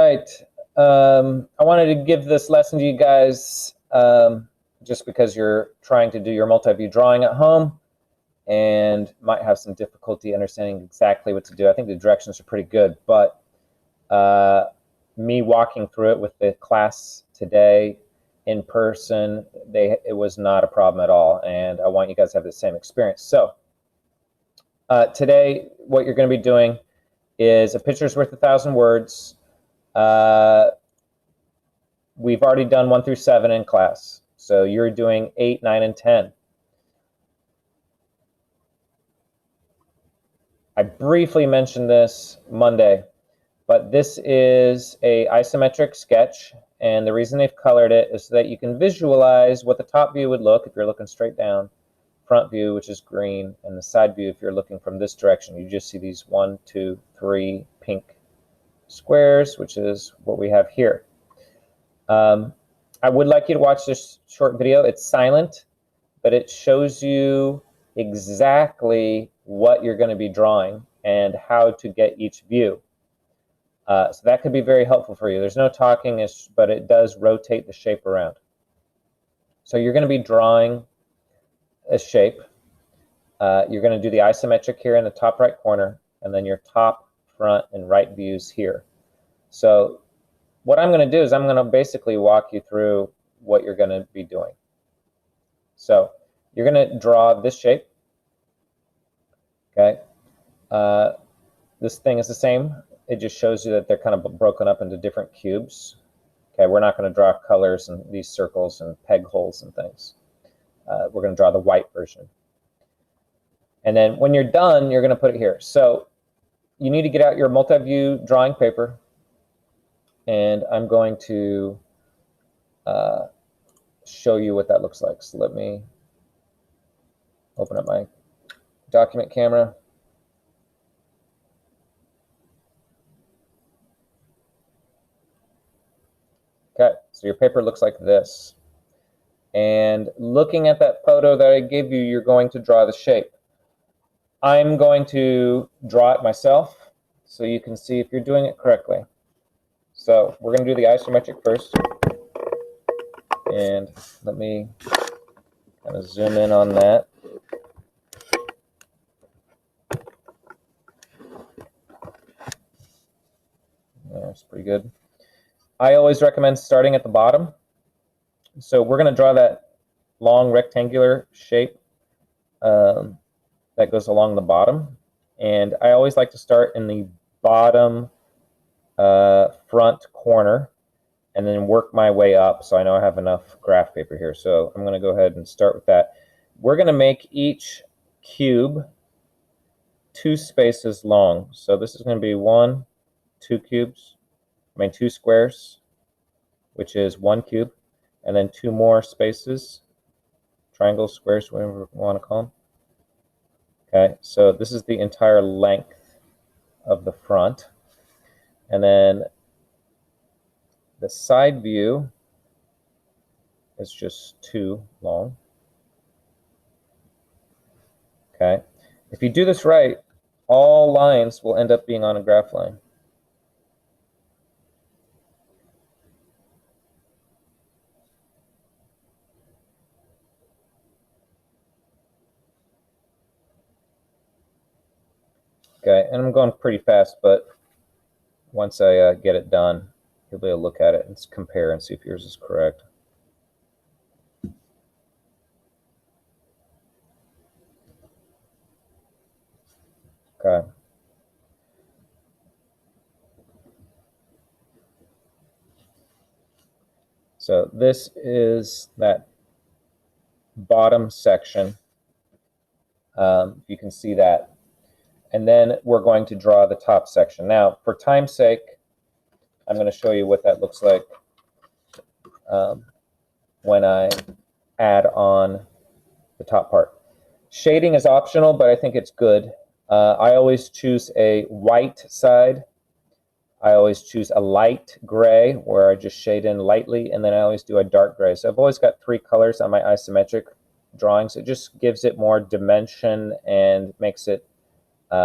right. I wanted to give this lesson to you guys just because you're trying to do your multi-view drawing at home and might have some difficulty understanding exactly what to do. I think the directions are pretty good, but me walking through it with the class today in person, it was not a problem at all, and I want you guys to have the same experience. So today, what you're going to be doing is a picture's worth 1,000 words. We've already done 1 through 7 in class, so you're doing 8, 9, and 10. I briefly mentioned this Monday, but this is a isometric sketch, and the reason they've colored it is so that you can visualize what the top view would look if you're looking straight down, front view, which is green, and the side view if you're looking from this direction. You just see these 1, 2, 3 pink squares, which is what we have here. I would like you to watch this short video. It's silent, but it shows you exactly what you're going to be drawing and how to get each view. So that could be very helpful for you. There's no talking, but it does rotate the shape around. So you're going to be drawing a shape. You're going to do the isometric here in the top right corner, and then your top, front, and right views here. So what I'm going to do is I'm going to basically walk you through what you're going to be doing. So you're going to draw this shape. Okay. This thing is the same. It just shows you that they're kind of broken up into different cubes. Okay, we're not going to draw colors and these circles and peg holes and things. We're going to draw the white version. And then when you're done, you're going to put it here. So you need to get out your multi-view drawing paper, and I'm going to show you what that looks like. So let me open up my document camera. Okay, so your paper looks like this. And looking at that photo that I gave you, you're going to draw the shape. I'm going to draw it myself so you can see if you're doing it correctly. So we're going to do the isometric first. And let me kind of zoom in on that. That's pretty good. I always recommend starting at the bottom. So we're going to draw that long rectangular shape that goes along the bottom. And I always like to start in the bottom front corner and then work my way up, so I know I have enough graph paper here. So I'm going to go ahead and start with that. We're going to make each cube 2 spaces long. So this is going to be 1, 2 2 squares, which is 1 cube, and then 2 more spaces, triangles, squares, whatever you want to call them. Okay, so this is the entire length of the front. And then the side view is just 2 long. Okay, if you do this right, all lines will end up being on a graph line. Okay, and I'm going pretty fast, but once I get it done, you'll be able to look at it and compare and see if yours is correct. Okay. So this is that bottom section. You can see that. And then we're going to draw the top section. Now, for time's sake, I'm going to show you what that looks like when I add on the top part. Shading is optional, but I think it's good. I always choose a white side. I always choose a light gray where I just shade in lightly, and then I always do a dark gray. So I've always got 3 colors on my isometric drawings. It just gives it more dimension and makes it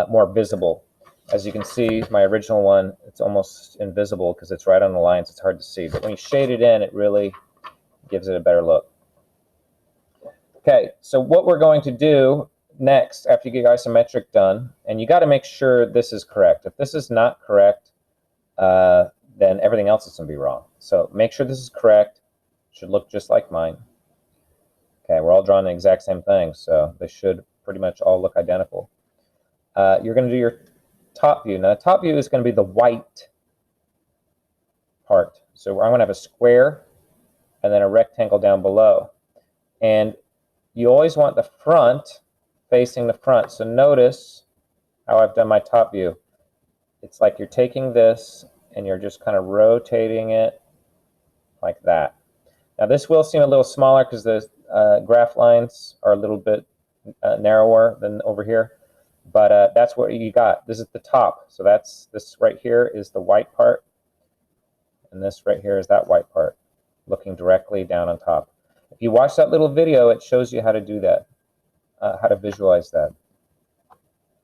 more visible. As you can see, my original one, it's almost invisible because it's right on the lines. It's hard to see. But when you shade it in, it really gives it a better look. Okay, so what we're going to do next, after you get your isometric done, and you got to make sure this is correct. If this is not correct, then everything else is going to be wrong. So make sure this is correct. It should look just like mine. Okay, we're all drawing the exact same thing, so they should pretty much all look identical. You're going to do your top view. Now, the top view is going to be the white part. So I'm going to have a square and then a rectangle down below. And you always want the front facing the front. So notice how I've done my top view. It's like you're taking this and you're just kind of rotating it like that. Now this will seem a little smaller because the graph lines are a little bit narrower than over here, but that's what you got. This is the top. So this right here is the white part, and this right here is that white part, looking directly down on top. If you watch that little video, it shows you how to do that, how to visualize that.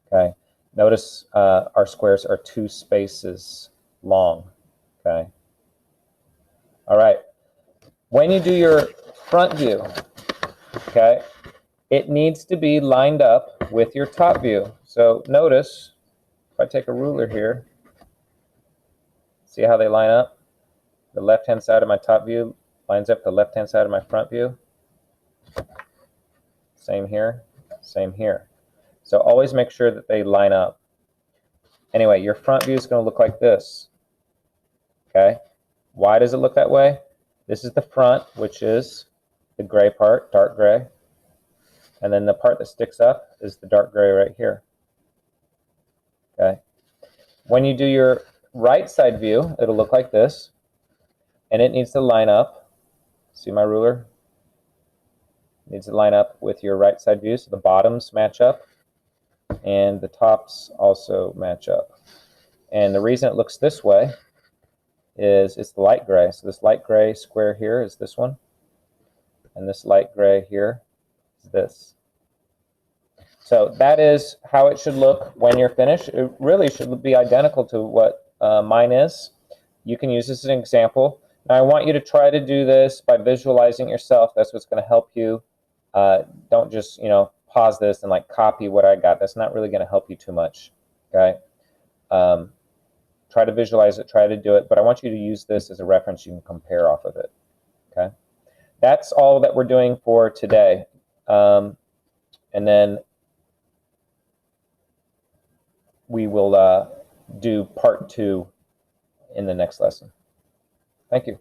Okay. Notice our squares are 2 spaces long. Okay. All right. When you do your front view, okay, it needs to be lined up with your top view. So notice, if I take a ruler here, see how they line up? The left-hand side of my top view lines up the left-hand side of my front view. Same here, same here. So always make sure that they line up. Anyway, your front view is going to look like this. Okay? Why does it look that way? This is the front, which is the gray part, dark gray. And then the part that sticks up is the dark gray right here. Okay? When you do your right side view, it'll look like this. And it needs to line up. See my ruler? It needs to line up with your right side view, so the bottoms match up and the tops also match up. And the reason it looks this way is it's the light gray. So this light gray square here is this one, and this light gray here is this. So that is how it should look when you're finished. It really should be identical to what mine is. You can use this as an example. Now I want you to try to do this by visualizing yourself. That's what's going to help you. Don't just, pause this and like copy what I got. That's not really going to help you too much. Okay. Try to visualize it, try to do it, but I want you to use this as a reference you can compare off of it. Okay. That's all that we're doing for today. And then we will do part 2 in the next lesson. Thank you.